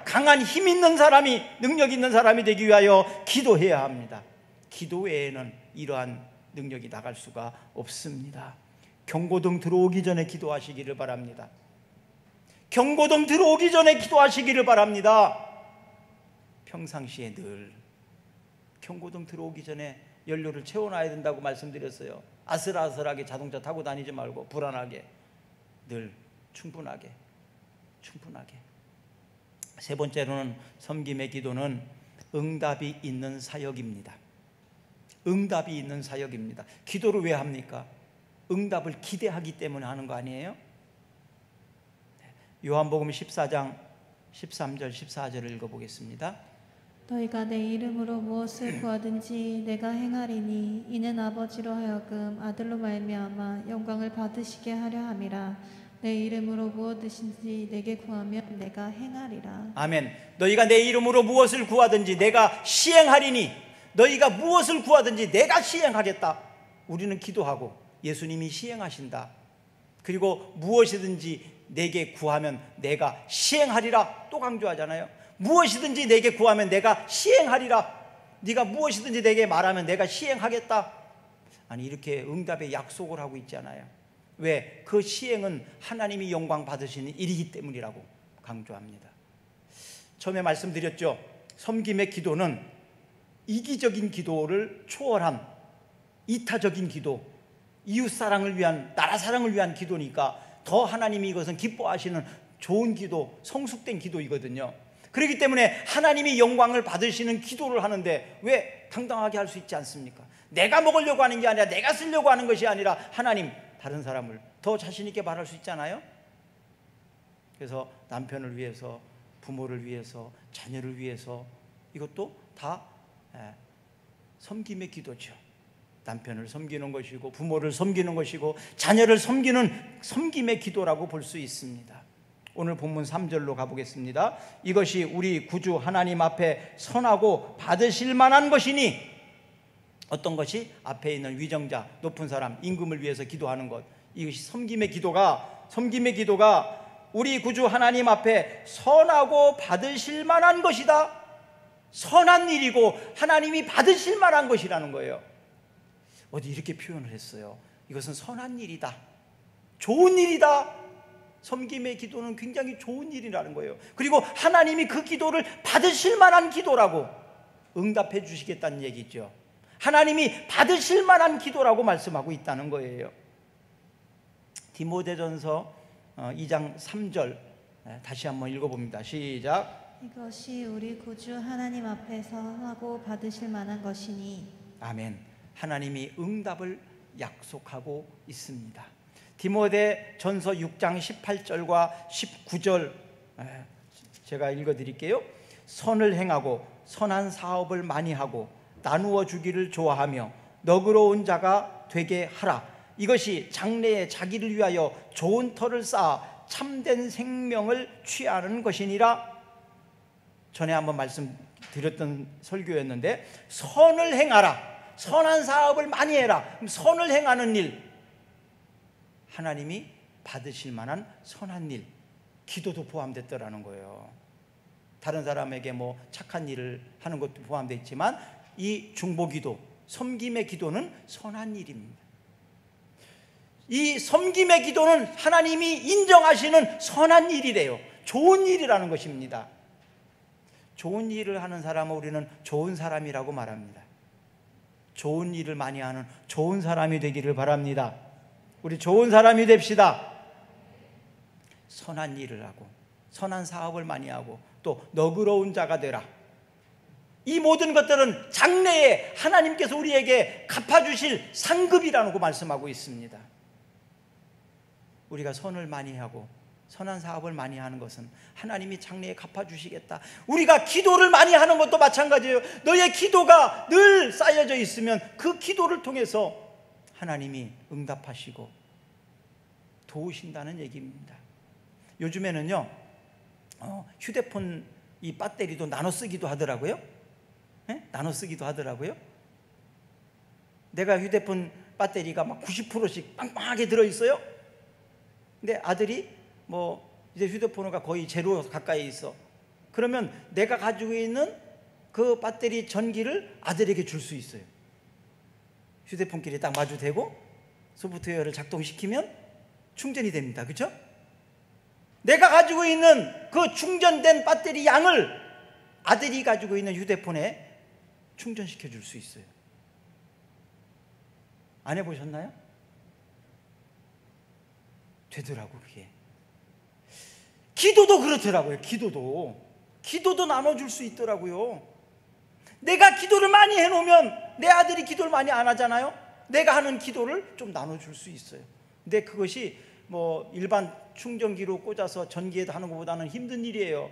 강한 힘 있는 사람이, 능력 있는 사람이 되기 위하여 기도해야 합니다. 기도 외에는 이러한 능력이 나갈 수가 없습니다. 경고등 들어오기 전에 기도하시기를 바랍니다. 경고등 들어오기 전에 기도하시기를 바랍니다. 평상시에 늘 경고등 들어오기 전에 연료를 채워놔야 된다고 말씀드렸어요. 아슬아슬하게 자동차 타고 다니지 말고 불안하게, 늘 충분하게. 세 번째로는 섬김의 기도는 응답이 있는 사역입니다. 응답이 있는 사역입니다. 기도를 왜 합니까? 응답을 기대하기 때문에 하는 거 아니에요? 요한복음 14장 13절 14절을 읽어보겠습니다. 너희가 내 이름으로 무엇을 구하든지 내가 행하리니 이는 아버지로 하여금 아들로 말미암아 영광을 받으시게 하려 함이라. 내 이름으로 무엇이든지 내게 구하면 내가 행하리라. 아멘. 너희가 내 이름으로 무엇을 구하든지 내가 시행하리니, 너희가 무엇을 구하든지 내가 시행하겠다. 우리는 기도하고 예수님이 시행하신다. 그리고 무엇이든지 내게 구하면 내가 시행하리라 또 강조하잖아요. 무엇이든지 내게 구하면 내가 시행하리라. 네가 무엇이든지 내게 말하면 내가 시행하겠다. 아니, 이렇게 응답의 약속을 하고 있잖아요. 왜? 그 시행은 하나님이 영광 받으시는 일이기 때문이라고 강조합니다. 처음에 말씀드렸죠. 섬김의 기도는 이기적인 기도를 초월한 이타적인 기도, 이웃사랑을 위한, 나라사랑을 위한 기도니까 더 하나님이 이것은 기뻐하시는 좋은 기도, 성숙된 기도이거든요. 그렇기 때문에 하나님이 영광을 받으시는 기도를 하는데 왜 당당하게 할 수 있지 않습니까? 내가 먹으려고 하는 게 아니라, 내가 쓰려고 하는 것이 아니라 하나님, 다른 사람을 더 자신 있게 말할 수 있잖아요. 그래서 남편을 위해서, 부모를 위해서, 자녀를 위해서, 이것도 다 섬김의 기도죠. 남편을 섬기는 것이고 부모를 섬기는 것이고 자녀를 섬기는 섬김의 기도라고 볼 수 있습니다. 오늘 본문 3절로 가보겠습니다. 이것이 우리 구주 하나님 앞에 선하고 받으실 만한 것이니, 어떤 것이? 앞에 있는 위정자, 높은 사람, 임금을 위해서 기도하는 것, 이것이 섬김의 기도가 우리 구주 하나님 앞에 선하고 받으실 만한 것이다. 선한 일이고 하나님이 받으실 만한 것이라는 거예요. 어디 이렇게 표현을 했어요. 이것은 선한 일이다, 좋은 일이다. 섬김의 기도는 굉장히 좋은 일이라는 거예요. 그리고 하나님이 그 기도를 받으실 만한 기도라고 응답해 주시겠다는 얘기죠. 하나님이 받으실 만한 기도라고 말씀하고 있다는 거예요. 디모데전서 2장 3절 다시 한번 읽어봅니다. 시작. 이것이 우리 구주 하나님 앞에서 하고 받으실 만한 것이니. 아멘. 하나님이 응답을 약속하고 있습니다. 디모데전서 6장 18절과 19절 제가 읽어드릴게요. 선을 행하고 선한 사업을 많이 하고 나누어 주기를 좋아하며 너그러운 자가 되게 하라. 이것이 장래에 자기를 위하여 좋은 터를 쌓아 참된 생명을 취하는 것이니라. 전에 한번 말씀드렸던 설교였는데, 선을 행하라, 선한 사업을 많이 해라. 그럼 선을 행하는 일, 하나님이 받으실 만한 선한 일, 기도도 포함됐더라는 거예요. 다른 사람에게 뭐 착한 일을 하는 것도 포함되어 있지만 이 중보기도, 섬김의 기도는 선한 일입니다. 이 섬김의 기도는 하나님이 인정하시는 선한 일이래요. 좋은 일이라는 것입니다. 좋은 일을 하는 사람은 우리는 좋은 사람이라고 말합니다. 좋은 일을 많이 하는 좋은 사람이 되기를 바랍니다. 우리 좋은 사람이 됩시다. 선한 일을 하고 선한 사업을 많이 하고 또 너그러운 자가 되라. 이 모든 것들은 장래에 하나님께서 우리에게 갚아주실 상급이라고 말씀하고 있습니다. 우리가 선을 많이 하고 선한 사업을 많이 하는 것은 하나님이 장래에 갚아주시겠다. 우리가 기도를 많이 하는 것도 마찬가지예요. 너의 기도가 늘 쌓여져 있으면 그 기도를 통해서 하나님이 응답하시고 도우신다는 얘기입니다. 요즘에는요 휴대폰 이 배터리도 나눠 쓰기도 하더라고요. 나눠 쓰기도 하더라고요. 내가 휴대폰 배터리가 막 90%씩 빵빵하게 들어있어요. 근데 아들이 이제 휴대폰가 거의 제로 가까이 있어. 그러면 내가 가지고 있는 그 배터리 전기를 아들에게 줄 수 있어요. 휴대폰끼리 딱 마주대고 소프트웨어를 작동시키면 충전이 됩니다. 그렇죠? 내가 가지고 있는 그 충전된 배터리 양을 아들이 가지고 있는 휴대폰에 충전시켜 줄 수 있어요. 안 해보셨나요? 되더라고 그게. 기도도 그렇더라고요. 기도도 나눠줄 수 있더라고요. 내가 기도를 많이 해놓으면 내 아들이 기도를 많이 안 하잖아요. 내가 하는 기도를 좀 나눠줄 수 있어요. 근데 그것이 일반 충전기로 꽂아서 전기에 하는 것보다는 힘든 일이에요.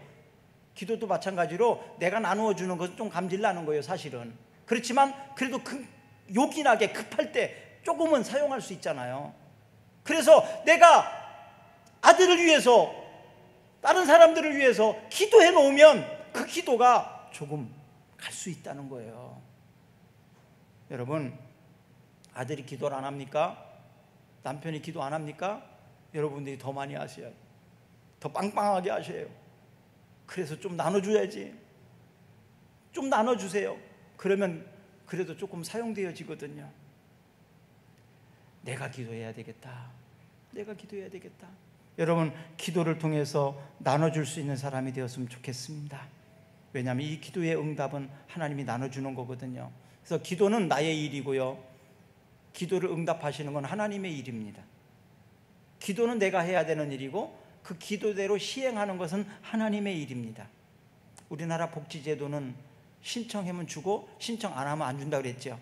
기도도 마찬가지로 내가 나누어 주는 것은 좀 감질 나는 거예요, 사실은. 그렇지만 그래도 요긴하게 급할 때 조금은 사용할 수 있잖아요. 그래서 내가 아들을 위해서 다른 사람들을 위해서 기도해 놓으면 그 기도가 조금 갈 수 있다는 거예요. 여러분, 아들이 기도를 안 합니까? 남편이 기도 안 합니까? 여러분들이 더 많이 하셔요. 더 빵빵하게 하셔요. 그래서 좀 나눠줘야지. 좀 나눠주세요. 그러면 그래도 조금 사용되어지거든요. 내가 기도해야 되겠다. 여러분, 기도를 통해서 나눠줄 수 있는 사람이 되었으면 좋겠습니다. 왜냐하면 이 기도의 응답은 하나님이 나눠주는 거거든요. 그래서 기도는 나의 일이고요, 기도를 응답하시는 건 하나님의 일입니다. 기도는 내가 해야 되는 일이고 그 기도대로 시행하는 것은 하나님의 일입니다. 우리나라 복지제도는 신청하면 주고 신청 안 하면 안 준다고 그랬죠.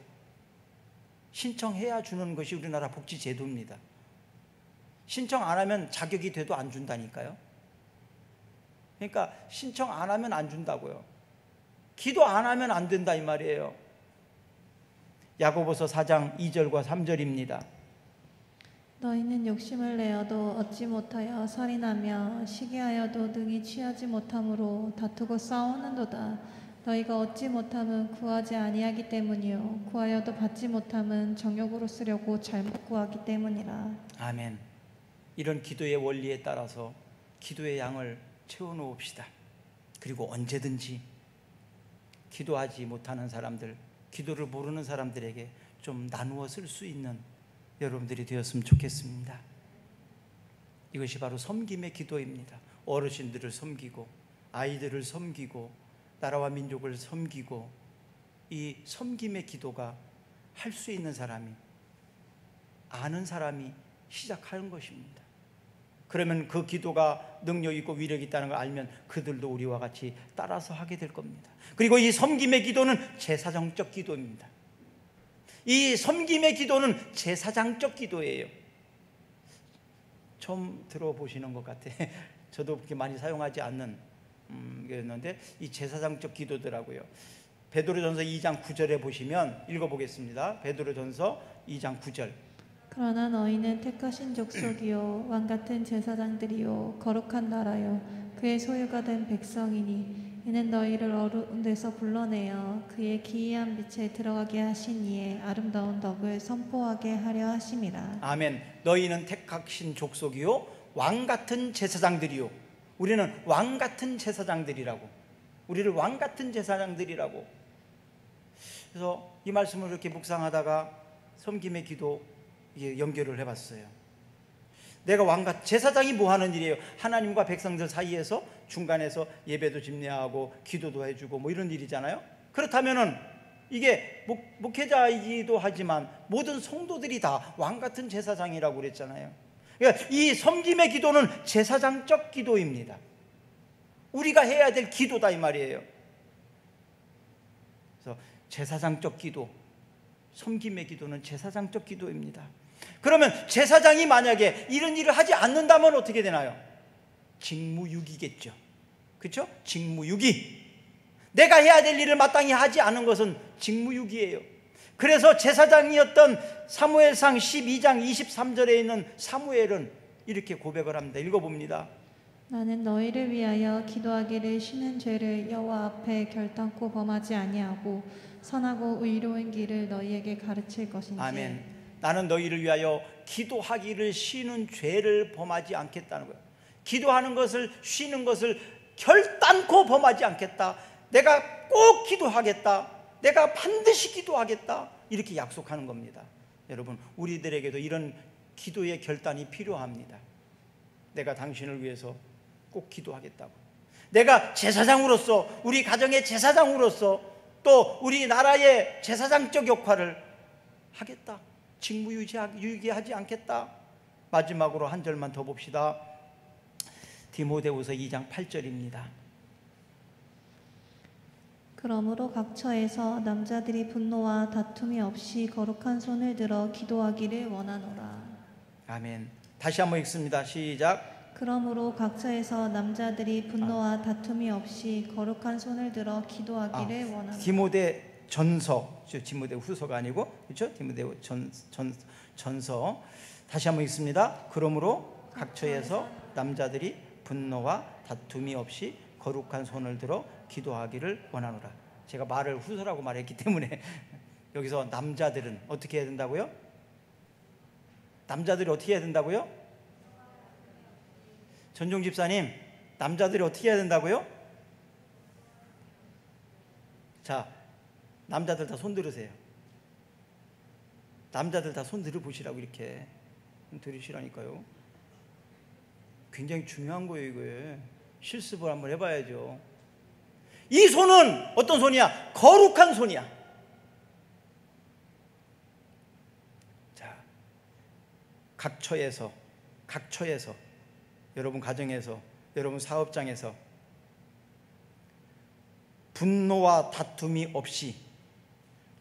신청해야 주는 것이 우리나라 복지제도입니다. 신청 안 하면 자격이 돼도 안 준다니까요. 그러니까 신청 안 하면 안 준다고요. 기도 안 하면 안 된다 이 말이에요. 야고보서 4장 2절과 3절입니다. 너희는 욕심을 내어도 얻지 못하여 살인하며 시기하여도 능히 취하지 못함으로 다투고 싸우는도다. 너희가 얻지 못함은 구하지 아니하기 때문이요 구하여도 받지 못함은 정욕으로 쓰려고 잘못 구하기 때문이라. 아멘. 이런 기도의 원리에 따라서 기도의 양을 채워놓읍시다. 그리고 언제든지 기도하지 못하는 사람들, 기도를 모르는 사람들에게 좀 나누어 쓸 수 있는 여러분들이 되었으면 좋겠습니다. 이것이 바로 섬김의 기도입니다. 어르신들을 섬기고 아이들을 섬기고 나라와 민족을 섬기고, 이 섬김의 기도가 할 수 있는 사람이, 아는 사람이 시작하는 것입니다. 그러면 그 기도가 능력 있고 위력 있다는 걸 알면 그들도 우리와 같이 따라서 하게 될 겁니다. 그리고 이 섬김의 기도는 제사장적 기도입니다. 이 섬김의 기도는 제사장적 기도예요. 처음 들어보시는 것 같아. 저도 그렇게 많이 사용하지 않는 였는데 이 제사장적 기도더라고요. 베드로전서 2장 9절에 보시면 읽어보겠습니다. 베드로전서 2장 9절. 그러나 너희는 택하신 족속이요 왕같은 제사장들이요 거룩한 나라요 그의 소유가 된 백성이니 이는 너희를 어두운 데서 불러내어 그의 기이한 빛에 들어가게 하신 이의 아름다운 덕을 선포하게 하려 하심이라. 아멘. 너희는 택하신 족속이요 왕같은 제사장들이요. 우리는 왕같은 제사장들이라고, 우리를 왕같은 제사장들이라고. 그래서 이 말씀을 이렇게 묵상하다가 섬김의 기도 연결을 해봤어요. 내가 왕같은 제사장이 뭐 하는 일이에요? 하나님과 백성들 사이에서 중간에서 예배도 집례하고 기도도 해주고 뭐 이런 일이잖아요. 그렇다면은 이게 목회자이기도 하지만 모든 성도들이 다 왕같은 제사장이라고 그랬잖아요. 그러니까 이 섬김의 기도는 제사장적 기도입니다. 우리가 해야 될 기도다 이 말이에요. 그래서 제사장적 기도, 섬김의 기도는 제사장적 기도입니다. 그러면 제사장이 만약에 이런 일을 하지 않는다면 어떻게 되나요? 직무유기겠죠. 그렇죠? 직무유기. 내가 해야 될 일을 마땅히 하지 않은 것은 직무유기예요. 그래서 제사장이었던 사무엘상 12장 23절에 있는 사무엘은 이렇게 고백을 합니다. 읽어봅니다. 나는 너희를 위하여 기도하기를 쉬는 죄를 여호와 앞에 결단코 범하지 아니하고 선하고 의로운 길을 너희에게 가르칠 것인지. 아멘. 나는 너희를 위하여 기도하기를 쉬는 죄를 범하지 않겠다는 거예요. 기도하는 것을, 쉬는 것을 결단코 범하지 않겠다. 내가 꼭 기도하겠다. 내가 반드시 기도하겠다. 이렇게 약속하는 겁니다. 여러분, 우리들에게도 이런 기도의 결단이 필요합니다. 내가 당신을 위해서 꼭 기도하겠다고. 내가 제사장으로서, 우리 가정의 제사장으로서 또 우리나라의 제사장적 역할을 하겠다. 직무유기하지 않겠다. 마지막으로 한 절만 더 봅시다. 디모데후서 2장 8절입니다. 그러므로 각 처에서 남자들이 분노와 다툼이 없이 거룩한 손을 들어 기도하기를 원하노라. 아멘. 다시 한번 읽습니다. 시작. 그러므로 각 처에서 남자들이 분노와 다툼이 없이 거룩한 손을 들어 기도하기를 원하노라. 디모데 전서, 디모데 후서가 아니고, 그렇죠? 디모데 전서. 다시 한번 읽습니다. 그러므로 각 처에서 남자들이 분노와 다툼이 없이 거룩한 손을 들어 기도하기를 원하노라. 제가 말을 후서라고 말했기 때문에 여기서 남자들은 어떻게 해야 된다고요? 남자들이 어떻게 해야 된다고요? 전종 집사님, 남자들이 어떻게 해야 된다고요? 자, 남자들 다 손 들으세요. 남자들 다 손 들어보시라고, 이렇게 들으시라니까요. 굉장히 중요한 거예요. 이거에 실습을 한번 해봐야죠. 이 손은 어떤 손이야? 거룩한 손이야. 자, 각 처에서 여러분 가정에서, 여러분 사업장에서 분노와 다툼이 없이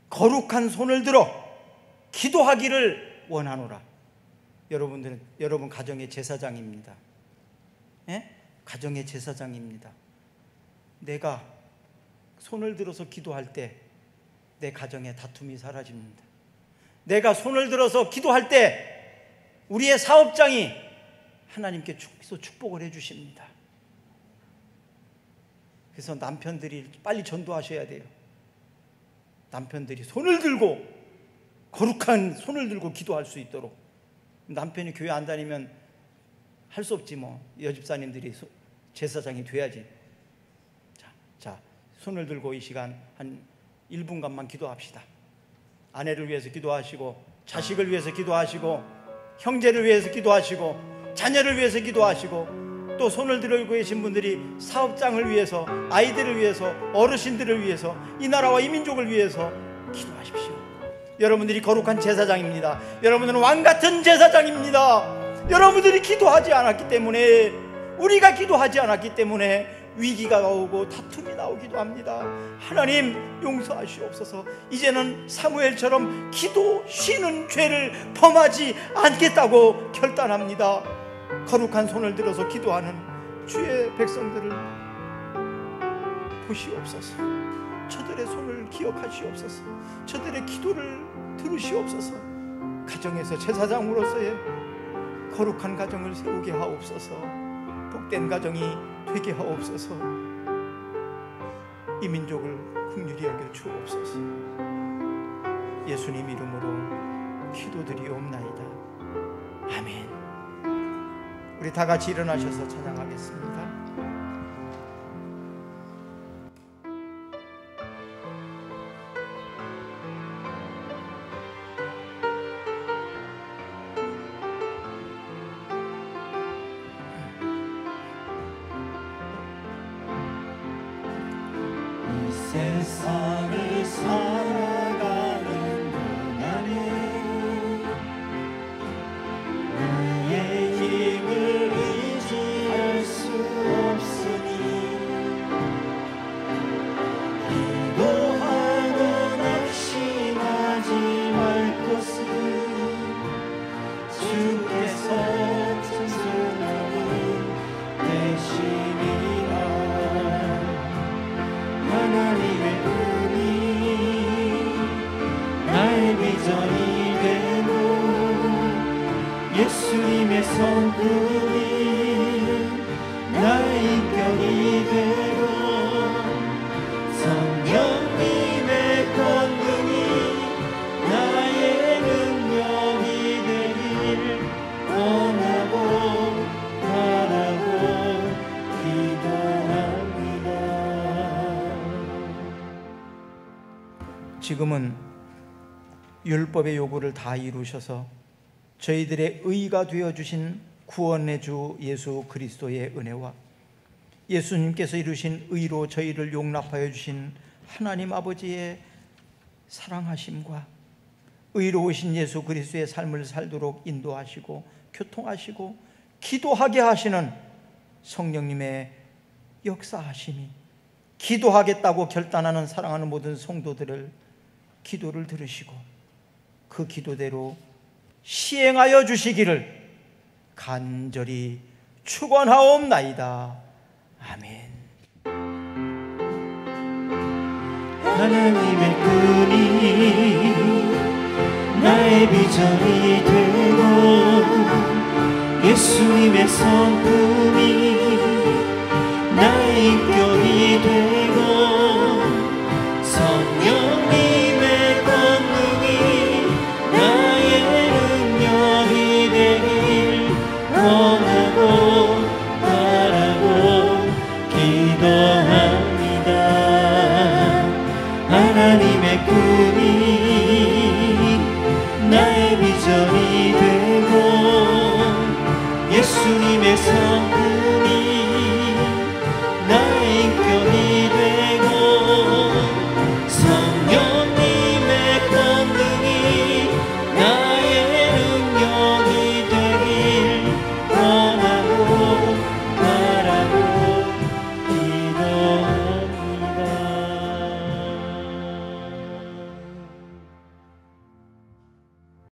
거룩한 손을 들어 기도하기를 원하노라. 여러분들은 여러분 가정의 제사장입니다. 예? 가정의 제사장입니다. 내가 손을 들어서 기도할 때 내 가정의 다툼이 사라집니다. 내가 손을 들어서 기도할 때 우리의 사업장이 하나님께 축복을 해주십니다. 그래서 남편들이 빨리 전도하셔야 돼요. 남편들이 손을 들고, 거룩한 손을 들고 기도할 수 있도록. 남편이 교회 안 다니면 할 수 없지 뭐. 여집사님들이 제사장이 돼야지. 자, 손을 들고 이 시간 한 1분간만 기도합시다. 아내를 위해서 기도하시고, 자식을 위해서 기도하시고, 형제를 위해서 기도하시고, 자녀를 위해서 기도하시고, 또 손을 들고 계신 분들이 사업장을 위해서, 아이들을 위해서, 어르신들을 위해서, 이 나라와 이 민족을 위해서 기도하십시오. 여러분들이 거룩한 제사장입니다. 여러분들은 왕같은 제사장입니다. 여러분들이 기도하지 않았기 때문에, 우리가 기도하지 않았기 때문에 위기가 나오고 다툼이 나오기도 합니다. 하나님 용서하시옵소서. 이제는 사무엘처럼 기도 쉬는 죄를 범하지 않겠다고 결단합니다. 거룩한 손을 들어서 기도하는 주의 백성들을 보시옵소서. 저들의 손을 기억하시옵소서. 저들의 기도를 들으시옵소서. 가정에서 제사장으로서의 거룩한 가정을 세우게 하옵소서. 복된 가정이 되게 하옵소서. 이 민족을 긍휼히 여겨 주옵소서. 예수님 이름으로 기도드리옵나이다. 아멘. 우리 다 같이 일어나셔서 찬양하겠습니다. 세상을 살아 하나님의 은이 나의 비전이 되고 예수님의 성품이 나의 인격이 되고 성령님의 권능이 나의 능력이 되길 원하고 바라고 기도합니다. 지금은 율법의 요구를 다 이루셔서 저희들의 의가 되어주신 구원의 주 예수 그리스도의 은혜와 예수님께서 이루신 의로 저희를 용납하여 주신 하나님 아버지의 사랑하심과 의로우신 예수 그리스도의 삶을 살도록 인도하시고 교통하시고 기도하게 하시는 성령님의 역사하심이, 기도하겠다고 결단하는 사랑하는 모든 성도들을 기도를 들으시고 그 기도대로 시행하여 주시기를 간절히 축원하옵나이다. 아멘. 하나님의 꾼이 나의 비전이 되고 예수님의 성품이 나의 인격이 되고 성령님의 권능이 나의 능력이 되길 원하고 바라고 기도합니다. 하나님의 꿈이 나의 비전이 되고 예수님의 성